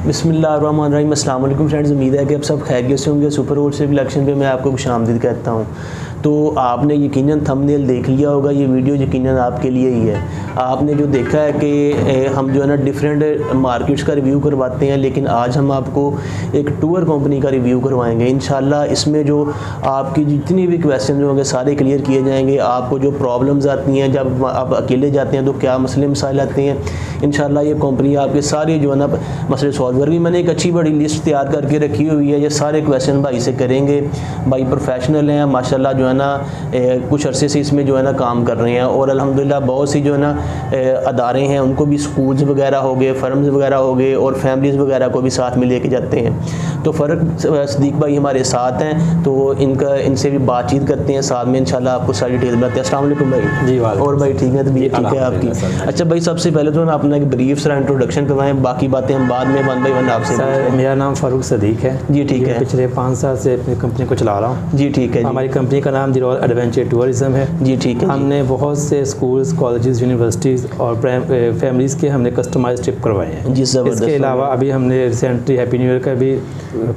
बिस्मिल्लाहिर्रहमानिर्रहीम। अस्सलाम वालेकुम फ्रेंड्स, उम्मीद है कि आप सब खैरियत से होंगे। सुपर रोड से इलेक्शन पे मैं आपको खुशामदीद कहता हूँ। तो आपने यकीनन थंबनेल देख लिया होगा, ये वीडियो यकीनन आपके लिए ही है। आपने जो देखा है कि हम जो है ना डिफरेंट मार्केट्स का रिव्यू करवाते हैं, लेकिन आज हम आपको एक टूर कंपनी का रिव्यू करवाएंगे इंशाल्लाह। इसमें जो आपकी जितनी भी क्वेश्चन होंगे सारे क्लियर किए जाएंगे। आपको जो प्रॉब्लम्स आती हैं जब आप अकेले जाते हैं तो क्या मसले मसाइल आते हैं, इंशाल्लाह ये कंपनी आपके सारे जो है ना मसले सॉल्व करेगी। मैंने एक अच्छी बड़ी लिस्ट तैयार करके रखी हुई है। ये सारे क्वेश्चन भाई से करेंगे। भाई प्रोफेशनल हैं माशाल्लाह, जो है ना कुछ अरसे से इसमें जो है ना काम कर रहे हैं, और अल्हम्दुलिल्लाह बहुत सी जो है ना अदारे हैं, उनको भी स्कूल्स वगैरह हो गए, फर्म्स वगैरह हो गए, और फैमिलीज़ वगैरह को भी साथ में लेके जाते हैं। तो फ़र्क सदीक भाई हमारे साथ हैं, तो इनसे भी बातचीत करते हैं साथ में, इंशाल्लाह आपको सारी डिटेल बताते हैं। अस्सलाम वालेकुम भाई। जी वालेकुम। और भाई ठीक है, तबीयत ठीक है आपकी? अच्छा भाई, सबसे पहले तो अपना एक ब्रीफ सा इंट्रोडक्शन करवाएं, बाकी बातें हम बाद में वन बाई वन आपसे। सर मेरा नाम फ़ारूक सदीक है जी, ठीक है। पिछले 5 साल से अपनी कंपनी को चला रहा हूँ। जी ठीक है। हमारी कंपनी का नाम द रॉयल एडवेंचर टूरिज्म है। जी ठीक है। हमने बहुत से स्कूल्स, कॉलेजेस, यूनिवर्सिटीज़ और फैमिलीज़ के हमने कस्टमाइज ट्रिप करवाए हैं। जी ज़बरदस्त। इसके अलावा अभी हमने रिसेंटली हैप्पी न्यू ईयर का भी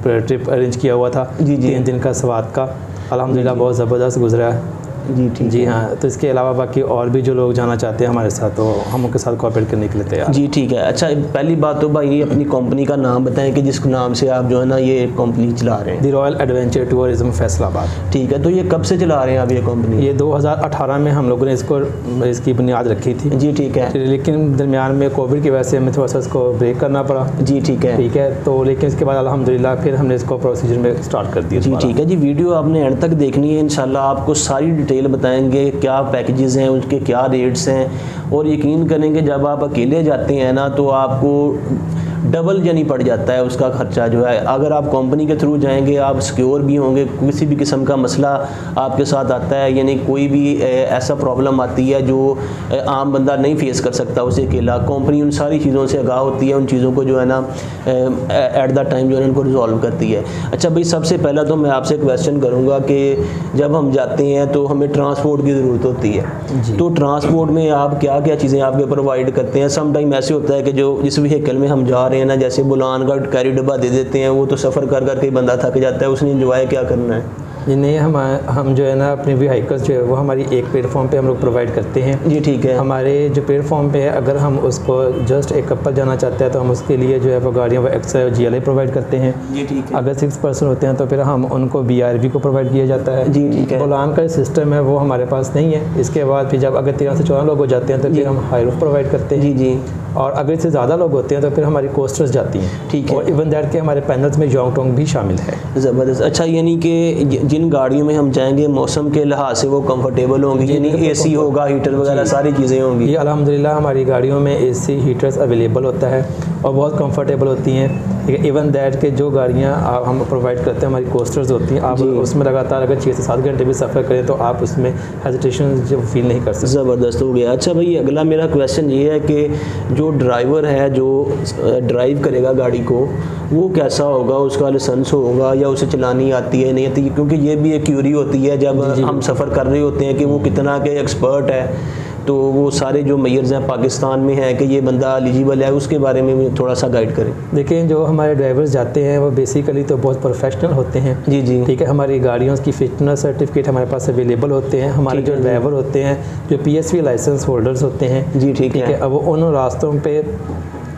ट्रिप अरेंज किया हुआ था। जी 3 दिन का स्वाद का, अल्हम्दुलिल्लाह बहुत ज़बरदस्त गुजरा है। जी ठीक। जी हाँ, तो इसके अलावा बाकी और भी जो लोग जाना चाहते हैं हमारे साथ, तो हम उनके साथ कोऑपरेट करने के लिए तैयार। जी ठीक है। अच्छा, पहली बात तो भाई अपनी कंपनी का नाम बताएं कि जिस नाम से आप जो है ना ये कंपनी चला रहे हैं। The royal adventure tourism Faisalabad. ठीक है। तो ये कब से चला रहे हैं आप ये कंपनी? ये 2018 में हम लोगों ने इसकी बुनियाद रखी थी। जी ठीक है। लेकिन दरमियान में कोविड की वजह से हमें थोड़ा सा इसको ब्रेक करना पड़ा। जी ठीक है। ठीक है। तो लेकिन इसके बाद अल्हम्दुलिल्लाह फिर हमने इसको प्रोसीजर में स्टार्ट कर दिया। जी ठीक है। जी वीडियो आपने एंड तक देखनी है, इंशाल्लाह आपको सारी डिटेल बताएंगे, क्या पैकेजेस हैं, उनके क्या रेट्स हैं। और यकीन करेंगे जब आप अकेले जाते हैं ना तो आपको डबल यानी पड़ जाता है उसका खर्चा जो है। अगर आप कंपनी के थ्रू जाएंगे आप सिक्योर भी होंगे, किसी भी किस्म का मसला आपके साथ आता है, यानी कोई भी ऐसा प्रॉब्लम आती है जो आम बंदा नहीं फेस कर सकता उसे अकेला, कंपनी उन सारी चीज़ों से आगाह होती है, उन चीज़ों को जो है ना एट द टाइम जो है उनको रिजॉल्व करती है। अच्छा भाई, सबसे पहला तो मैं आपसे क्वेश्चन करूँगा कि जब हम जाते हैं तो हमें ट्रांसपोर्ट की ज़रूरत होती है, तो ट्रांसपोर्ट में आप क्या क्या चीज़ें आपके प्रोवाइड करते हैं? सम टाइम ऐसे होता है कि जो जिस व्हीकल में हम जा रहे हैं ना, जैसे बुलान का कैरी डब्बा दे देते हैं, वो तो सफ़र कर करके बंदा थक जाता है, उसने एंजॉय क्या करना है? जी नहीं, हम जो है ना अपने व्हीकल्स जो है वो हमारी एक प्लेटफॉर्म पे हम लोग प्रोवाइड करते हैं। जी ठीक है। हमारे जो प्लेटफॉर्म पे है, अगर हम उसको जस्ट एक कपल जाना चाहते हैं तो हम उसके लिए जो है वो गाड़ियाँ वो एक्स GLA प्रोवाइड करते हैं। जी ठीक है। अगर 6 पर्सन होते हैं तो फिर हम उनको BRB को प्रोवाइड किया जाता है। जी ठीक है। बुलान का सिस्टम है वो हमारे पास नहीं है। इसके बाद फिर जब अगर 13 से 14 लोग हो जाते हैं तो फिर हम हाई रूफ प्रोवाइड करते हैं। जी जी। और अगर इससे ज़्यादा लोग होते हैं तो फिर हमारी कोस्टर्स जाती हैं। ठीक है। और इवन दैट के हमारे पैनल्स में योंगटोंग भी शामिल है। ज़बरदस्त। अच्छा, यानी कि जिन गाड़ियों में हम जाएंगे मौसम के लिहाज से वो कंफर्टेबल होंगी, यानी AC होगा, हीटर वगैरह सारी चीज़ें होंगी? ये अल्हम्दुलिल्लाह हमारी गाड़ियों में AC हीटर्स अवेलेबल होता है और बहुत कंफर्टेबल होती हैं। इवन दैट के जो गाड़ियाँ हम प्रोवाइड करते हैं हमारी कोस्टर्स होती हैं, आप उसमें लगातार अगर 6 से 7 घंटे भी सफ़र करें तो आप उसमें हेजिटेशन जो फील नहीं कर सकते। ज़बरदस्त हो गया। अच्छा भाई, अगला मेरा क्वेश्चन ये है कि जो ड्राइवर है जो ड्राइव करेगा गाड़ी को, वो कैसा होगा? उसका लाइसेंस होगा या उसे चलानी आती है नहीं आती? क्योंकि ये भी एक क्यूरी होती है जब हम सफ़र कर रहे होते हैं कि वो कितना के एक्सपर्ट है, तो वो सारे जो मेयर्स हैं पाकिस्तान में हैं कि ये बंदा एलिजिबल है, उसके बारे में भी थोड़ा सा गाइड करें। देखिए, जो हमारे ड्राइवर्स जाते हैं वो बेसिकली तो बहुत प्रोफेशनल होते हैं। जी जी ठीक है। हमारी गाड़ियों की फिटनेस सर्टिफिकेट हमारे पास अवेलेबल होते हैं। हमारे जो ड्राइवर होते हैं जो PSV लाइसेंस होल्डर्स होते हैं। जी ठीक है। अब उन रास्तों पे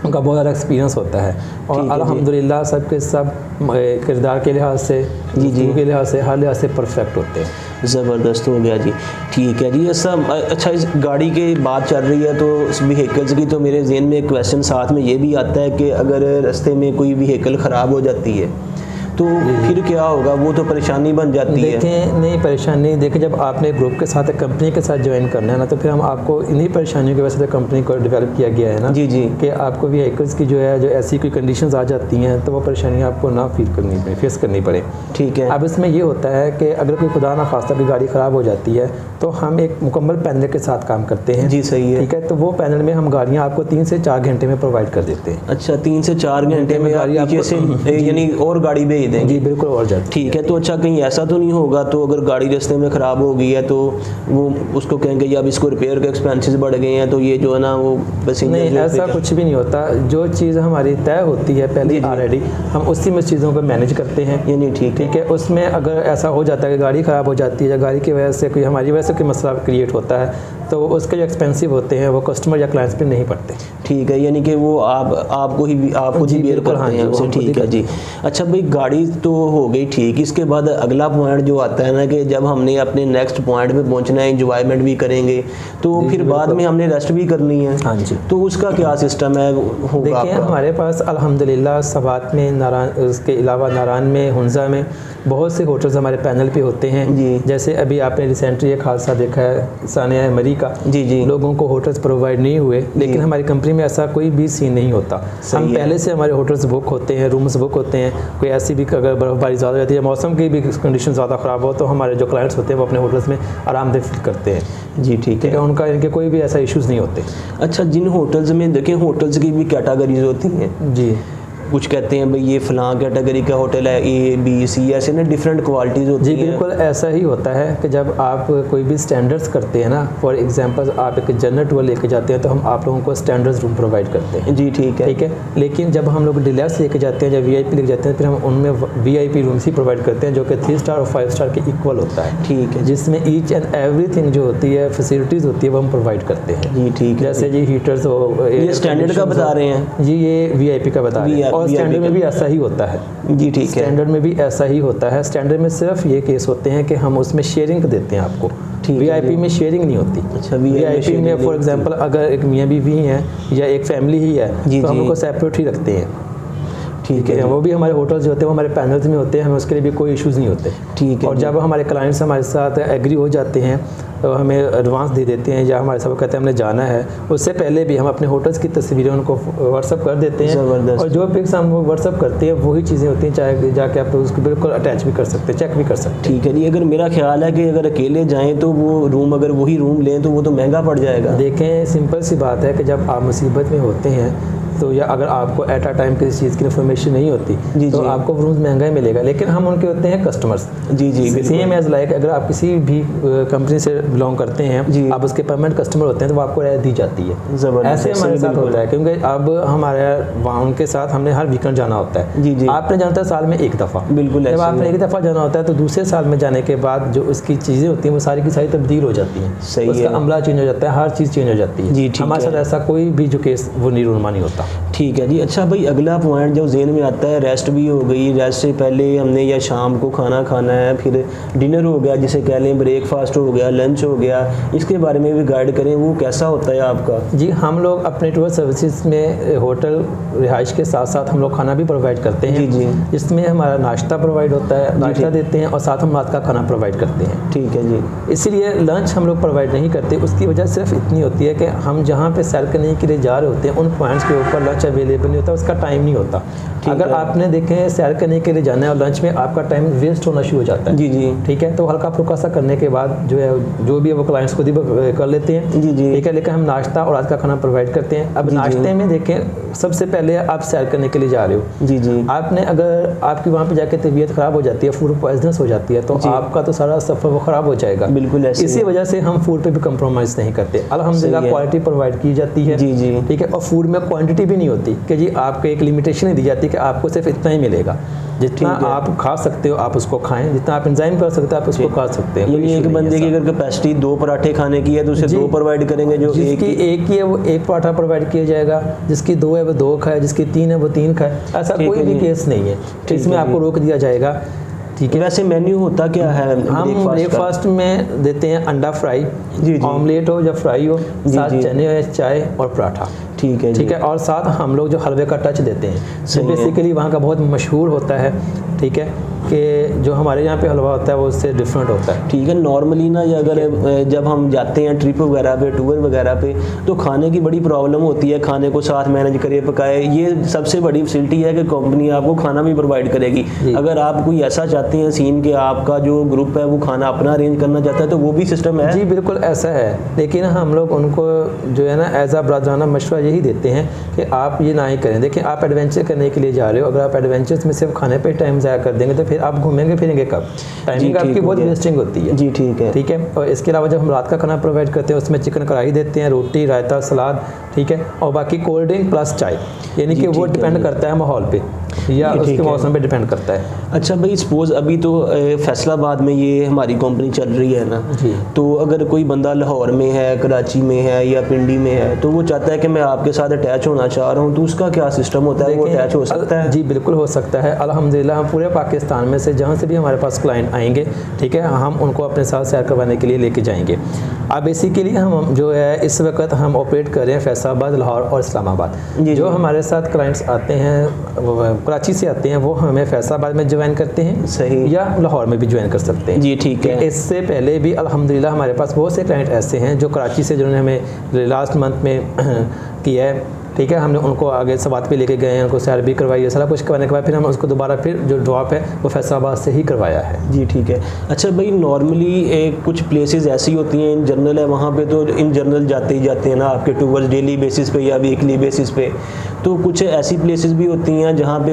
उनका बहुत ज़्यादा एक्सपीरियंस होता है और अल्हम्दुलिल्लाह सब के सब किरदार के लिहाज से, जी के लिहाज से, हर लिहाज से परफेक्ट होते हैं। ज़बरदस्त हो गया जी। ठीक है जी। ऐसा अच्छा, इस गाड़ी की बात चल रही है तो इस व्हीकल्स की, तो मेरे जहन में एक क्वेश्चन साथ में ये भी आता है कि अगर रास्ते में कोई व्हीकल ख़राब हो जाती है तो फिर क्या होगा? वो तो परेशानी बन जाती है। देखें, नहीं परेशानी, देखिए जब आपने ग्रुप के साथ कंपनी के साथ ज्वाइन करना है ना, तो फिर हम आपको इन्हीं परेशानियों की वजह से कंपनी को डेवलप किया गया है ना। जी जी। कि आपको व्हीकल्स की जो है जो ऐसी कोई कंडीशंस आ जाती हैं तो वो परेशानियाँ आपको ना फेस करनी पड़े। ठीक है। अब इसमें ये होता है कि अगर कोई खुदा ना खास्ता की गाड़ी ख़राब हो जाती है तो हम एक मुकम्मल पैनल के साथ काम करते हैं। जी सही है। ठीक है। तो वो पैनल में हम गाड़ियाँ आपको 3 से 4 घंटे में प्रोवाइड कर देते हैं। अच्छा, 3 से 4 घंटे में गाड़ी आपको यानी और गाड़ी भेज देंगे? जी बिल्कुल और जाती। ठीक है, तो अच्छा कहीं ऐसा तो नहीं होगा तो अगर गाड़ी रास्ते में ख़राब हो गई है तो वो उसको कहेंगे या अब इसको रिपेयर के एक्सपेंसेस बढ़ गए हैं तो ये जो है ना वो बस नहीं, ऐसा कुछ भी नहीं होता। जो चीज़ हमारी तय होती है पहले ऑलरेडी, हम उसी में चीज़ों को मैनेज करते हैं। ये नहीं ठीक है, उसमें अगर ऐसा हो जाता है कि गाड़ी ख़राब हो जाती है या गाड़ी की वजह से कोई हमारी वजह से कोई मसला क्रिएट होता है तो उसके जो एक्सपेंसिव होते हैं वो कस्टमर या क्लाइंट्स पे नहीं पड़ते। ठीक है, यानी कि वो आपको ही बेयर करते हैं उसे। ठीक है जी। अच्छा भाई, गाड़ी तो हो गई ठीक, इसके बाद अगला पॉइंट जो आता है ना कि जब हमने अपने नेक्स्ट पॉइंट पे पहुंचना है, एंजॉयमेंट भी करेंगे तो फिर बाद में हमने रेस्ट भी करनी है। हाँ जी। तो उसका क्या सिस्टम है होगा? देखिए हमारे पास अल्हम्दुलिल्लाह सवात में, नारायण, उसके अलावा नारायण में, हुंजा में बहुत से होटल्स हमारे पैनल पे होते हैं जी। जैसे अभी आपने रिसेंटली एक हादसा देखा है सानिया मरी का। जी जी। लोगों को होटल्स प्रोवाइड नहीं हुए, लेकिन हमारी कंपनी में ऐसा कोई भी सीन नहीं होता। हम पहले से हमारे होटल्स बुक होते हैं, रूम्स बुक होते हैं। कोई ऐसी भी अगर बर्फबारी ज़्यादा रहती है, मौसम की भी कंडीशन ज़्यादा ख़राब हो तो हमारे जो क्लाइंट्स होते हैं वो अपने होटल्स में आरामदेह फील करते हैं। जी ठीक है, उनका इनके कोई भी ऐसा इश्यूज़ नहीं होते। अच्छा, जिन होटल्स में देखें, होटल्स की भी कैटेगरीज होती हैं जी। कुछ कहते हैं भाई ये फ़लाँ कैटेगरी का होटल है, ए बी सी, ऐसे ना डिफरेंट क्वालिटीज़ होती हैं। जी बिल्कुल ऐसा ही होता है कि जब आप कोई भी स्टैंडर्ड्स करते हैं ना, फॉर एग्जांपल आप एक जनरल टूर लेके जाते हैं तो हम आप लोगों को स्टैंडर्ड्स रूम प्रोवाइड करते हैं। जी ठीक है। लेकिन जब हम लोग डिलक्स लेके जाते हैं, जब VIP लेके जाते हैं, फिर हम उनमें VIP रूम्स ही प्रोवाइड करते हैं जो कि 3 स्टार और 5 स्टार के इक्वल होता है। ठीक है, जिसमें ईच एंड एवरीथिंग जो होती है, फैसिलिटीज़ होती है, वो हम प्रोवाइड करते हैं। जी ठीक है। जैसे जी हीटर्स हो, ये स्टैंडर्ड का बता रहे हैं जी, ये VIP का बता रहे हैं। और स्टैंडर्ड में भी ऐसा ही होता है जी। ठीक है, स्टैंडर्ड में भी ऐसा ही होता है। स्टैंडर्ड में सिर्फ ये केस होते हैं कि हम उसमें शेयरिंग देते हैं आपको। VIP में शेयरिंग नहीं होती। अच्छा, VIP में फॉर एग्जांपल अगर एक मियाँ बीवी हैं या एक फैमिली ही है तो हम उनको सेपरेट ही रखते हैं। ठीक है, वो भी हमारे होटल्स जो होते हैं वो हमारे पैनल्स में होते हैं, हमें उसके लिए भी कोई इश्यूज़ नहीं होते। ठीक है। और जब हमारे क्लाइंट्स हमारे साथ एग्री हो जाते हैं तो हमें एडवांस दे देते हैं या हमारे साथ कहते हैं हमने जाना है, उससे पहले भी हम अपने होटल्स की तस्वीरें उनको व्हाट्सअप कर देते हैं। और जो पिक्स हम व्हाट्सअप करते हैं वही चीज़ें होती हैं, चाहे जाके आप उसको बिल्कुल अटैच भी कर सकते हैं, चेक भी कर सकते हैं। ठीक है जी। अगर मेरा ख्याल है कि अगर अकेले जाएँ तो वो रूम, अगर वही रूम लें तो वो तो महंगा पड़ जाएगा। देखें, सिंपल सी बात है कि जब आप मुसीबत में होते हैं तो या अगर आपको एट अ टाइम किसी चीज़ की इन्फॉर्मेशन नहीं होती तो आपको रूम्स महंगा ही मिलेगा, लेकिन हम उनके होते हैं कस्टमर्स। जी जी। सेम एज लाइक अगर आप किसी भी कंपनी से बिलोंग करते हैं, आप उसके परमानेंट कस्टमर होते हैं तो आपको रियायत दी जाती है। ऐसे हमारे साथ होता है, क्योंकि अब हमारे वहाँ उनके साथ हमने हर वीकेंड जाना होता है। जी जी। आपने जाना होता है साल में एक दफ़ा। बिल्कुल। जब आपने एक दफ़ा जाना होता है तो दूसरे साल में जाने के बाद जो उसकी चीज़ें होती हैं वो सारी की सारी तब्दील हो जाती हैं। सही है। उसका अमला चेंज हो जाता है, हर चीज़ चेंज हो जाती है। जी, हमारे साथ ऐसा कोई भी जो केस वो नीरुमा नहीं होता। ठीक है जी। अच्छा भाई, अगला पॉइंट जो ज़हन में आता है, रेस्ट भी हो गई, रेस्ट से पहले हमने या शाम को खाना खाना है, फिर डिनर हो गया जिसे कह लें, ब्रेकफास्ट हो गया, लंच हो गया, इसके बारे में भी गाइड करें, वो कैसा होता है आपका? जी, हम लोग अपने टूर सर्विसेज में होटल रिहाइश के साथ साथ हम लोग खाना भी प्रोवाइड करते हैं। जी। जिसमें हमारा नाश्ता प्रोवाइड होता है, नाश्ता देते हैं और साथ हम रात का खाना प्रोवाइड करते हैं। ठीक है जी। इसीलिए लंच हम लोग प्रोवाइड नहीं करते, उसकी वजह सिर्फ इतनी होती है कि हम जहाँ पे सैर करने के लिए जा रहे होते हैं उन पॉइंट्स के ऊपर लंच अवेलेबल नहीं होता, उसका टाइम नहीं होता। अगर आपने देखें सैर करने के लिए जाना है और लंच में आपका टाइम वेस्ट होना शुरू हो जाता है। जी जी। ठीक है, तो हल्का फुल्का सा करने के बाद जो है जो भी है वो क्लाइंट्स खुद ही कर लेते हैं। जी जी। ठीक है, लेकिन हम नाश्ता और रात का खाना प्रोवाइड करते हैं। अब नाश्ते में देखें, सबसे पहले आप सैर करने के लिए जा रहे हो। जी जी। आपने अगर आपकी वहाँ पे जाके तबीयत ख़राब हो जाती है, फूड पॉइजनस हो जाती है, तो आपका तो सारा सफ़र वो ख़राब हो जाएगा। बिल्कुल। इसी वजह से हम फूड पे भी कंप्रोमाइज़ नहीं करते। अल्हम्दुलिल्लाह क्वालिटी प्रोवाइड की जाती है। जी जी। ठीक है, और फूड में क्वांटिटी भी नहीं होती कि जी आपको एक लिमिटेशन ही दी जाती है कि आपको सिर्फ इतना ही मिलेगा। जितना आप खा सकते हो आप उसको खाएं, जितना आप एंजाइम कर सकते हो आप उसको खा सकते हैं। यानी एक बंदे की अगर कैपेसिटी 2 पराठे खाने की है तो उसे 2 प्रोवाइड करेंगे, जो एक ही है वो 1 पराठा प्रोवाइड किया जाएगा, जिसकी 2 है वो 2 खाए, जिसकी 3 है वो 3 खाए। ऐसा कोई भी केस नहीं है, इसमें आपको रोक दिया जाएगा। ठीक है। वैसे मेन्यू होता क्या है? हम ब्रेकफास्ट में देते हैं अंडा फ्राई, ऑमलेट हो या फ्राई हो, साथ चने हो, चाय और पराठा। ठीक है। ठीक है, और साथ हम लोग जो हलवे का टच देते हैं, जो बेसिकली वहाँ का बहुत मशहूर होता है। ठीक है, कि जो हमारे यहाँ पे हलवा होता है वो उससे डिफरेंट होता है। ठीक है, नॉर्मली ना अगर जब हम जाते हैं ट्रिप वगैरह पे, टूर वगैरह पे, तो खाने की बड़ी प्रॉब्लम होती है, खाने को साथ मैनेज करे पकाए। ये सबसे बड़ी फैसिलिटी है कि कंपनी आपको खाना भी प्रोवाइड करेगी। अगर आप कोई ऐसा चाहते हैं सीन कि आपका जो ग्रुप है वो खाना अपना अरेंज करना चाहता है तो वो भी सिस्टम है। जी बिल्कुल ऐसा है, लेकिन हम लोग उनको जो है ना एज आ ब्रादराना मशवरा यही देते हैं कि आप ये ना ही करें। देखिए आप एडवेंचर करने के लिए जा रहे हो, अगर आप एडवेंचर्स में सिर्फ खाने पे टाइम ज़ाया कर देंगे तो फिर आप घूमेंगे फिरेंगे कब? टाइमिंग आपकी बहुत वेस्टिंग होती है। जी ठीक है, ठीक है। और इसके अलावा जब हम रात का खाना प्रोवाइड करते हैं उसमें चिकन कढ़ाई देते हैं, रोटी, रायता, सलाद, ठीक है, और बाकी कोल्ड ड्रिंक प्लस चाय, यानी कि वो डिपेंड करता है माहौल पे या उसके मौसम पे डिपेंड करता है। अच्छा भाई, सपोज अभी तो फैसलाबाद में ये हमारी कंपनी चल रही है ना जी, तो अगर कोई बंदा लाहौर में है, कराची में है या पिंडी में है तो वो चाहता है कि मैं आपके साथ अटैच होना चाह रहा हूँ, तो उसका क्या सिस्टम होता है? वो अटैच हो सकता है? जी बिल्कुल हो सकता है। अल्हम्दुलिल्लाह हम पूरे पाकिस्तान में से जहाँ से भी हमारे पास क्लाइंट आएंगे, ठीक है, हम उनको अपने साथ सैर करवाने के लिए लेके जाएंगे। अब बेसिकली हम जो है इस वक्त हम ऑपरेट कर रहे हैं फैसलाबाद, लाहौर और इस्लामाबाद। जो हमारे साथ क्लाइंट्स आते हैं कराची से आते हैं वो हमें फैसलाबाद में ज्वाइन करते हैं, सही, या लाहौर में भी ज्वाइन कर सकते हैं। जी ठीक है। इससे पहले भी अल्हम्दुलिल्लाह हमारे पास बहुत से क्लाइंट ऐसे हैं जो कराची से जिन्होंने हमें लास्ट मंथ में किया है, ठीक है, हमने उनको आगे सवात पे लेके गए हैं, उनको सैर भी करवाई है, सारा कुछ करवाने के बाद फिर हम उसको दोबारा फिर जो ड्रॉप है वो फैसलाबाद से ही करवाया है। जी ठीक है। अच्छा भाई, नॉर्मली कुछ प्लेसेस ऐसी होती हैं इन जनरल है, वहाँ पे तो इन जनरल जाते ही जाते हैं ना आपके टूवर्स डेली बेसिस पे या वीकली बेसिस पे, तो कुछ ऐसी प्लेसेस भी होती हैं जहाँ पे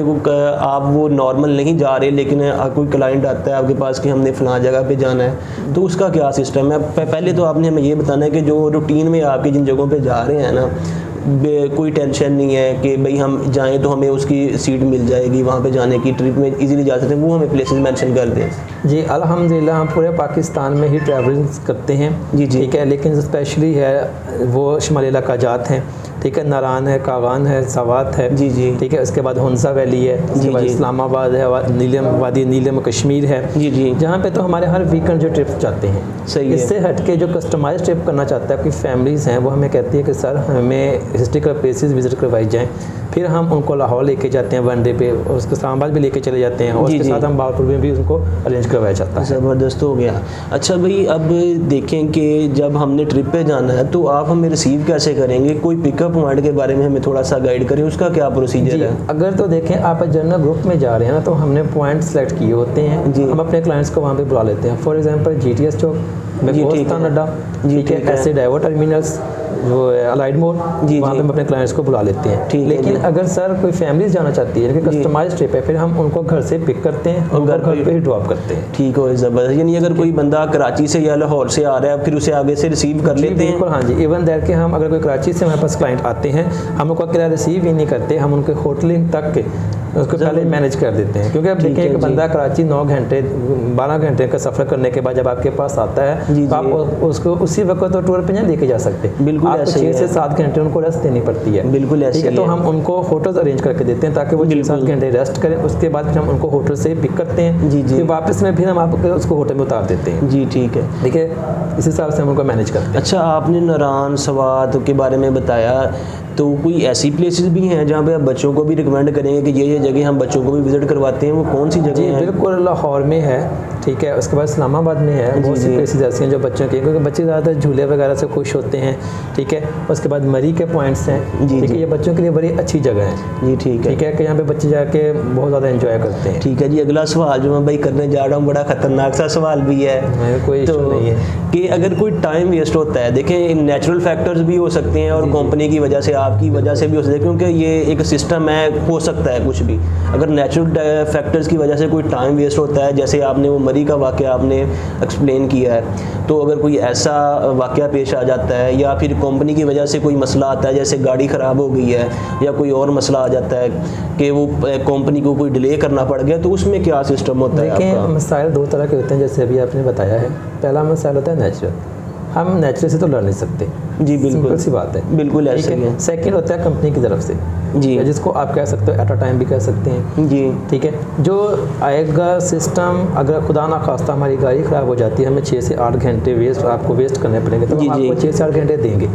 आप वो नॉर्मल नहीं जा रहे लेकिन कोई क्लाइंट आता है आपके पास कि हमने फ़लाँ जगह पे जाना है, तो उसका क्या सिस्टम है? पहले तो आपने हमें ये बताना है कि जो रूटीन में आपकी जिन जगहों पे जा रहे हैं ना, कोई टेंशन नहीं है कि भाई हम जाएं तो हमें उसकी सीट मिल जाएगी, वहाँ पे जाने की ट्रिप में इजीली जा सकते हैं, वो हमें प्लेसेस मेंशन कर दें। जी अल्हम्दुलिल्लाह हम पूरे पाकिस्तान में ही ट्रैवलिंग करते हैं। जी जी ठीक है, लेकिन स्पेशली है वो शुमाली इलाका जात हैं, ठीक है, नारान है, कागान है, सवात है, जी जी ठीक है, उसके बाद हुंसा वैली है, उसके बाद इस्लामाबाद है, नीलम वादी नीलम कश्मीर है, जी जी जहाँ पे तो हमारे हर वीकेंड जो ट्रिप जाते हैं। सही है। इससे हट के जो कस्टमाइज ट्रिप करना चाहता है, कोई फैमिलीज़ हैं वो हमें कहती है कि सर हमें हिस्ट्रिकल प्लेसेस विजिट करवाई जाएँ, फिर हम उनको लाहौर लेके जाते हैं वनडे पे, उसके इस्लामाबाद भी लेके चले जाते हैं और उसके साथ हम बावलपुर में भी उनको अरेंज करवाया जाता है। ज़बरदस्त हो गया। अच्छा भाई, अब देखें कि जब हमने ट्रिप पे जाना है तो आप हमें रिसीव कैसे करेंगे? कोई पिकअप पॉइंट के बारे में हमें थोड़ा सा गाइड करें, उसका क्या प्रोसीजर है? अगर तो देखें आप जनरल ग्रुप में जा रहे हैं ना, तो हमने पॉइंट सेलेक्ट किए होते हैं जी, हम अपने क्लाइंट्स को वहाँ पे बुला लेते हैं। फॉर एग्जांपल GTS चौक, बेगोस्तान अड्डा, ठीक है, ऐसे डाइवर टर्मिनल्स जो अलाइड मोड, वहाँ पे हम अपने क्लाइंट्स को बुला लेते हैं। लेकिन अगर सर कोई फैमिली जाना चाहती है कि कस्टमाइज ट्रिप है, फिर हम उनको घर से पिक करते हैं और घर पे ही ड्रॉप करते हैं। ठीक हो, ज़बरदस्त। यानी अगर कोई बंदा कराची से या लाहौर से आ रहा है फिर उसे आगे से रिसीव कर लेते हैं? बिल्कुल, हाँ जी। इवन दैट कि हम अगर कोई कराची से हमारे पास क्लाइंट आते हैं, हम उनको अकेला रिसीव ही नहीं करते, हम उनके होटलिंग तक के उसको पहले मैनेज कर देते हैं। क्योंकि अब देखिए एक बंदा कराची 9 घंटे 12 घंटे का सफ़र करने के बाद जब आपके पास आता है तो आप उसको उसी वक्त तो टूर पे नहीं लेके जा सकते। बिल्कुल, आपको 6 से 7 घंटे उनको रेस्ट देनी पड़ती है। बिल्कुल ऐसे ही है। तो हम उनको होटल्स अरेंज करके देते हैं ताकि वो 6-7 घंटे रेस्ट करें, उसके बाद फिर हम उनको होटल से पिक करते हैं। जी जी फिर वापस में फिर हम आपको उसको होटल में उतार देते हैं। जी ठीक है, ठीक है, इस हिसाब से हम उनको मैनेज करते हैं। अच्छा, आपने नारान सवात के बारे में बताया, तो कोई ऐसी प्लेसेस भी हैं जहाँ पे आप बच्चों को भी रिकमेंड करेंगे कि ये जगह हम बच्चों को भी विजिट करवाते हैं? वो कौन सी जगह है? बिल्कुल, लाहौर में है, ठीक है, उसके बाद इस्लामाबाद में है, बहुत सी प्लेसेस ऐसी हैं जो बच्चों के, क्योंकि बच्चे ज़्यादातर झूले वगैरह से खुश होते हैं, ठीक है। उसके बाद मरी के पॉइंट्स हैं, ठीक है, ये बच्चों के लिए बड़ी अच्छी जगह है। जी ठीक है, कि यहाँ पे बच्चे जाके बहुत ज़्यादा एंजॉय करते हैं। ठीक है जी। अगला सवाल जो मैं भाई करने जा रहा हूँ बड़ा ख़तरनाक सा सवाल भी है, कोई इशू नहीं है, कि अगर कोई टाइम वेस्ट होता है, देखें नेचुरल फैक्टर्स भी हो सकते हैं और कंपनी की वजह से, आपकी वजह से भी हो सकते हैं, क्योंकि ये एक सिस्टम है, हो सकता है कुछ भी। अगर नेचुरल फैक्टर्स की वजह से कोई टाइम वेस्ट होता है, जैसे आपने वो मरी का वाक़या आपने एक्सप्लेन किया है, तो अगर कोई ऐसा वाक़या पेश आ जाता है या फिर कंपनी की वजह से कोई मसला आता है, जैसे गाड़ी ख़राब हो गई है या कोई और मसला आ जाता है कि वो कंपनी को कोई डिले करना पड़ गया, तो उसमें क्या सिस्टम होता है? देखिए, मसाइल 2 तरह के होते हैं, जैसे अभी आपने बताया है। पहला मसाइल होता है नेचुरल, हम नेचुरल से तो लड़ नहीं सकते। जी बिल्कुल, सिंपल सी बात है। बिल्कुल ऐसे ही है। सेकंड होता है कंपनी की तरफ से, जी, जिसको आप कह सकते हो एट अ टाइम भी कह सकते हैं। जी ठीक है, जो आएगा सिस्टम, अगर खुदा ना खास्ता हमारी गाड़ी ख़राब हो जाती है, हमें 6 से 8 घंटे आपको वेस्ट करने पड़ेंगे, तो हम आपको 6 से 8 घंटे देंगे।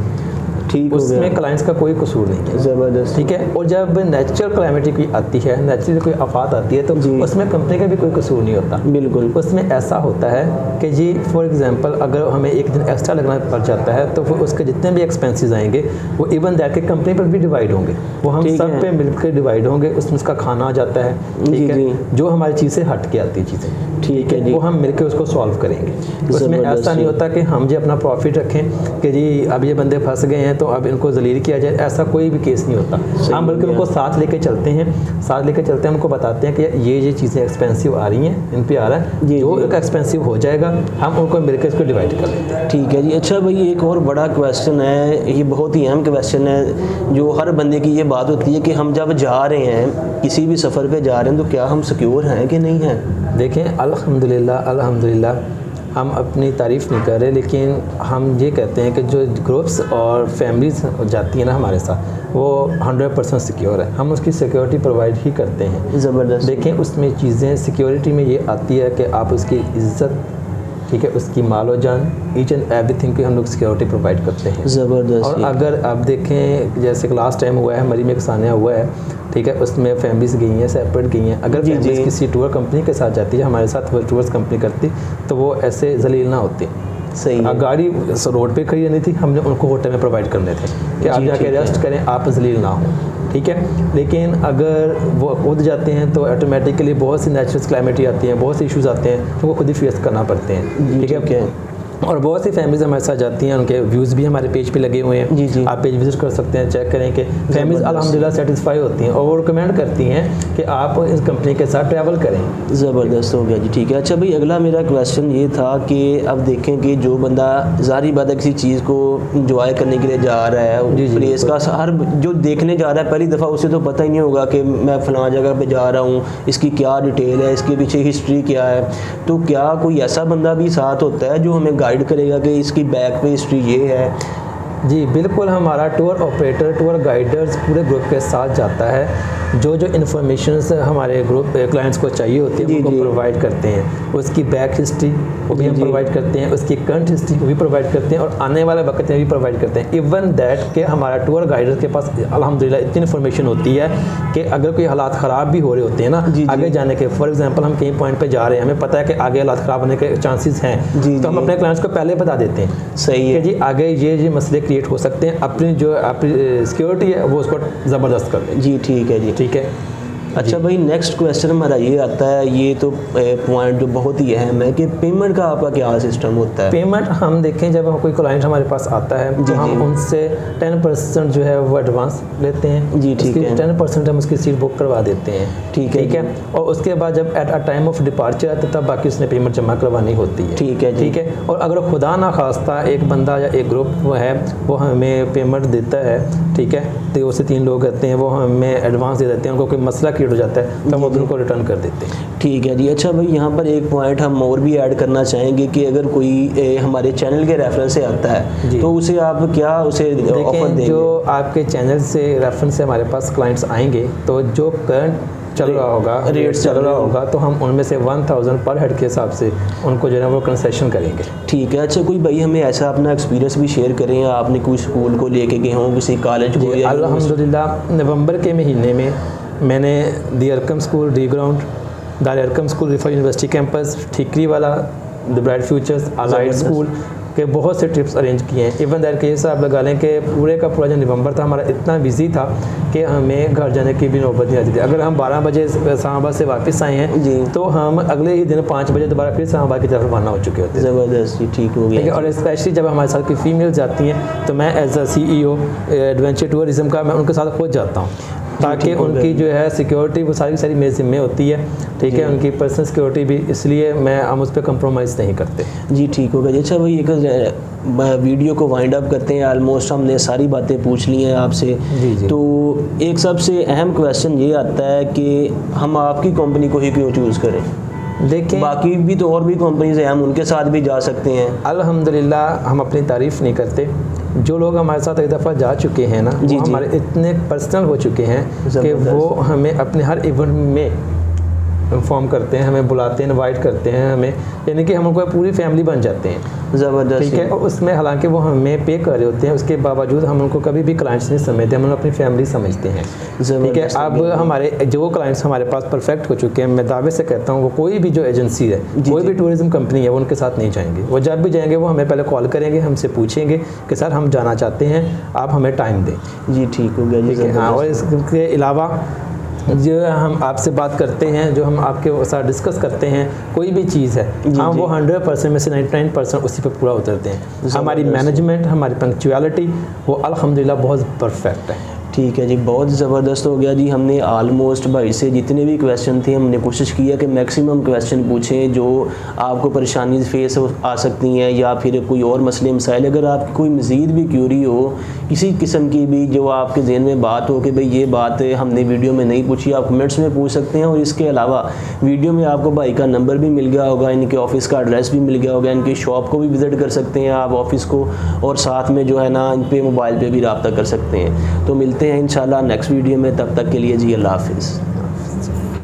ठीक, उसमें क्लाइंट्स का कोई कसूर नहीं है। ज़बरदस्त, ठीक है। और जब नेचुरल क्लाइमेटी कोई आती है, नेचुरल कोई आफत आती है, तो उसमें कंपनी का भी कोई कसूर नहीं होता। बिल्कुल। उसमें ऐसा होता है कि जी फॉर एग्जांपल अगर हमें एक दिन एक्स्ट्रा लगना पड़ जाता है, तो फिर उसके जितने भी एक्सपेंसेस आएंगे वो इवन दैट के कंपनी पर भी डिवाइड होंगे, वो हम सब पे मिलकर डिवाइड होंगे। उसमें उसका खाना आ जाता है, ठीक है, जो हमारी चीज़ से हट के आती है चीज़ें, ठीक है, वो हम मिलकर उसको सॉल्व करेंगे। उसमें ऐसा नहीं होता कि हम जी अपना प्रॉफिट रखें कि जी अब ये बंदे फंस गए हैं तो अब इनको जलील किया जाए, ऐसा कोई भी केस नहीं होता। हम बल्कि उनको साथ लेके चलते हैं, उनको बताते हैं कि ये चीज़ें एक्सपेंसिव आ रही हैं, इन पे आ रहा है, जो एक एक्सपेंसिव हो जाएगा हम उनको मिलकर इसको डिवाइड कर लेते हैं। ठीक है जी। अच्छा भाई, एक और बड़ा क्वेश्चन है, ये बहुत ही अहम क्वेश्चन है, जो हर बंदे की ये बात होती है कि हम जब जा रहे हैं, किसी भी सफ़र पे जा रहे हैं, तो क्या हम सिक्योर हैं कि नहीं हैं? देखें, अल्हम्दुलिल्लाह हम अपनी तारीफ़ नहीं कर रहे, लेकिन हम ये कहते हैं कि जो ग्रुप्स और फैमिलीज़ जाती हैं ना हमारे साथ, वो 100% सिक्योर है। हम उसकी सिक्योरिटी प्रोवाइड ही करते हैं। ज़बरदस्त। देखें, उसमें चीज़ें सिक्योरिटी में ये आती है कि आप उसकी इज़्ज़त, ठीक है, उसकी मालो जान, ईच एंड एवरीथिंग की हम लोग सिक्योरिटी प्रोवाइड करते हैं। ज़बरदस्त। और अगर आप देखें, जैसे कि लास्ट टाइम हुआ है, मरी में एक सानिया हुआ है, ठीक है, उसमें फैमिलीज गई हैं, सेपरेट गई हैं। अगर फैमिलीज किसी टूर कंपनी के साथ जाती है, हमारे साथ वो टूर्स कंपनी करती, तो वो ऐसे जलील ना होती। सही है। गाड़ी रोड पे खड़ी रहनी थी, हमने उनको होटल में प्रोवाइड करने थे कि आप जाके रेस्ट करें, आप जलील ना हो, ठीक है। लेकिन अगर वो खुद जाते हैं तो ऑटोमेटिकली बहुत सी नेचुरल क्लाइमेटी आती हैं, बहुत से इश्यूज़ आते हैं, तो वो खुद ही फेस करना पड़ते हैं, ठीक है। और बहुत सी फैमिलीज हमारे साथ जाती हैं, उनके व्यूज़ भी हमारे पेज पे लगे हुए हैं। जी। आप पेज विजिट कर सकते हैं, चेक करें कि फैमिलीज अल्हम्दुलिल्लाह सेटिस्फाई होती हैं और वो रिकमेंड करती हैं कि आप इस कंपनी के साथ ट्रैवल करें। ज़बरदस्त हो गया जी, ठीक है। अच्छा भाई, अगला मेरा क्वेश्चन ये था कि अब देखें कि जो बंदा ज़ाहिर बात है किसी चीज़ को इंजॉय करने के लिए जा रहा है, प्लेस का हर जो देखने जा रहा है, पहली दफ़ा उसे तो पता ही नहीं होगा कि मैं फ़लाँ जगह पे जा रहा हूँ, इसकी क्या डिटेल है, इसके पीछे हिस्ट्री क्या है। तो क्या कोई ऐसा बंदा भी साथ होता है जो हमें गाइड करेगा कि इसकी बैक पे हिस्ट्री ये है? जी बिल्कुल, हमारा टूर ऑपरेटर, टूर गाइडर्स पूरे ग्रुप के साथ जाता है। जो इन्फॉर्मेशंस हमारे ग्रुप क्लाइंट्स को चाहिए होती है, उनको प्रोवाइड करते हैं। उसकी बैक हिस्ट्री वो भी हम प्रोवाइड करते हैं, उसकी करंट हिस्ट्री वो भी प्रोवाइड करते हैं, और आने वाले वक्त में भी प्रोवाइड करते हैं। इवन दैट कि हमारा टूर गाइडर के पास अल्हम्दुलिल्लाह इतनी इन्फॉर्मेशन होती है कि अगर कोई हालात ख़राब भी हो रहे होते हैं ना आगे जाने के, फॉर एग्जांपल हम कहीं पॉइंट पे जा रहे हैं, हमें पता है कि आगे हालात ख़राब होने के चांसेस हैं, तो हम अपने क्लाइंट्स को पहले बता देते हैं। सही है कि जी आगे ये मसले क्रिएट हो सकते हैं, अपनी जो सिक्योरिटी है वो उसको ज़बरदस्त कर दें। जी ठीक है जी, ठीक है। अच्छा भाई, नेक्स्ट क्वेश्चन हमारा ये आता है, ये तो पॉइंट जो बहुत ही अहम है कि पेमेंट का आपका क्या सिस्टम होता है? पेमेंट हम देखें, जब कोई क्लाइंट हमारे पास आता है तो हम उनसे 10% जो है वो एडवांस लेते हैं। जी ठीक है। 10% हम उसकी सीट बुक करवा देते हैं। ठीक है। और उसके बाद जब at a time of departure आता है तब बाकी उसने पेमेंट जमा करवानी होती है। ठीक है। ठीक है। और अगर खुदा ना खास्ता एक बंदा या एक ग्रुप है वो हमें पेमेंट देता है, ठीक है, 2 से 3 लोग रहते हैं, वो हमें एडवांस दे देते हैं, उनको कोई मसला हो जाता है तो हम उनको रिटर्न कर देते हैं। ठीक है जी। अच्छा भाई, यहाँ पर एक पॉइंट हम और भी ऐड करना चाहेंगे कि अगर कोई हमारे चैनल के रेफरेंस से आता है तो उसे आप क्या उसे ऑफर देंगे? जो आपके चैनल से रेफरेंस से हमारे पास क्लाइंट्स आएंगे तो जो करंट चल रहा होगा, रेट चल रहा होगा, तो हम उनमें से 1000 पर हेड के हिसाब से उनको जो है वो कंसेशन करेंगे। ठीक है। अच्छा कोई भाई हमें ऐसा अपना एक्सपीरियंस भी शेयर करें, आपने कोई स्कूल को लेके गए हों, किसी कॉलेज को? अल्हम्दुलिल्लाह नवंबर के महीने में मैंने दी अरकम स्कूल, डी ground, Dar Arkam school, Riphah university campus, Thikri वाला, the bright futures, allied school के बहुत से ट्रिप्स अरेंज किए हैं। इवन दैट के ये आप लगा लें कि पूरे का पूरा जो नवंबर था हमारा इतना बिजी था कि हमें घर जाने की भी नौबत नहीं आती थी। अगर हम 12 बजे इस्लामाबाद से वापस आए हैं तो हम अगले ही दिन 5 बजे दोबारा फिर इस्लामाबाद की तरफ रवाना हो चुके होते हैं। ज़बरदस्त, ठीक हो गया। और स्पेशली जब हमारे साथ कोई फीमेल्स जाती हैं तो मैं as a CEO adventure tourism का मैं उनके साथ खुद जाता हूँ ताकि उनकी जो है सिक्योरिटी वो सारी मेरे ज़िम्मे होती है। ठीक है, उनकी पर्सनल सिक्योरिटी भी, इसलिए हम उस पर कंप्रोमाइज़ नहीं करते। जी ठीक हो गया। अच्छा भाई, एक वीडियो को वाइंड अप करते हैं। ऑलमोस्ट हमने सारी बातें पूछ ली हैं आपसे। जी। तो एक सबसे अहम क्वेश्चन ये आता है कि हम आपकी कंपनी को ही क्यों चूज़ करें? देखें, बाकी भी तो और भी कंपनीज हैं, हम उनके साथ भी जा सकते हैं। अल्हम्दुलिल्लाह हम अपनी तारीफ़ नहीं करते। जो लोग हमारे साथ एक दफ़ा जा चुके हैं ना, वो हमारे इतने पर्सनल हो चुके हैं कि वो हमें अपने हर इवेंट में इन्फॉर्म करते हैं, हमें बुलाते हैं, इनवाइट करते हैं हमें, यानी कि हम उनको पूरी फैमिली बन जाते हैं। ज़बरदस्त। ठीक है, और उसमें हालांकि वो हमें पे कर रहे होते हैं, उसके बावजूद हम उनको कभी भी क्लाइंट्स नहीं समझते, हम अपनी फैमिली समझते हैं। ठीक है, अब हमारे जो क्लाइंट्स हमारे पास परफेक्ट हो चुके हैं, मैं दावे से कहता हूँ वो कोई भी जो एजेंसी है, कोई भी टूरिज्म कंपनी है, वो उनके साथ नहीं जाएंगे। वो जब भी जाएंगे वो हमें पहले कॉल करेंगे, हमसे पूछेंगे कि सर हम जाना चाहते हैं, आप हमें टाइम दें। जी ठीक हो गया। ठीक है, हाँ। और इसके अलावा जो हम आपसे बात करते हैं, जो हम आपके साथ डिस्कस करते हैं, कोई भी चीज़ है, हम वो 100% में से 99% उसी पर पूरा उतरते हैं। हमारी मैनेजमेंट, हमारी पंक्चुअलिटी वो अल्हम्दुलिल्लाह बहुत परफेक्ट है। ठीक है जी, बहुत ज़बरदस्त हो गया जी। हमने आलमोस्ट भाई से जितने भी क्वेश्चन थे हमने कोशिश किया कि मैक्सिमम क्वेश्चन पूछें जो आपको परेशानी फेस आ सकती हैं, या फिर कोई और मसले मसाइल, अगर आपकी कोई मज़ीद भी क्यूरी हो किसी किस्म की भी, जो आपके जहन में बात हो कि भाई ये बात हमने वीडियो में नहीं पूछी, आप कमेंट्स में पूछ सकते हैं। और इसके अलावा वीडियो में आपको भाई का नंबर भी मिल गया होगा, इनके ऑफ़िस का एड्रेस भी मिल गया होगा, इनकी शॉप को भी विज़िट कर सकते हैं आप, ऑफ़िस को, और साथ में जो है ना इन पे मोबाइल पे भी रब्ता कर सकते हैं। तो मिलते हैं इंशाल्लाह नेक्स्ट वीडियो में, तब तक के लिए जी अल्लाह हाफ़िज़।